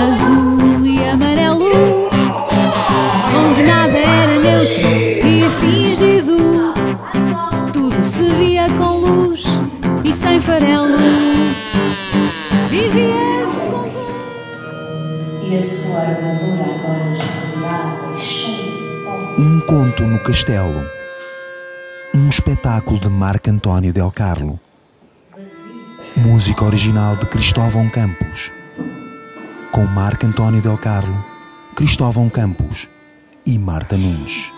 azul e amarelo, onde nada era neutro e fingido, tudo se via com luz e sem farelo. Vivia-se com dor e a sua armadura agora esfolada e cheia de pó. Um conto no castelo. Um espetáculo de Marco António Del Carlo. Música original de Cristóvão Campos. Com Marco António Del Carlo, Cristóvão Campos e Marta Nunes.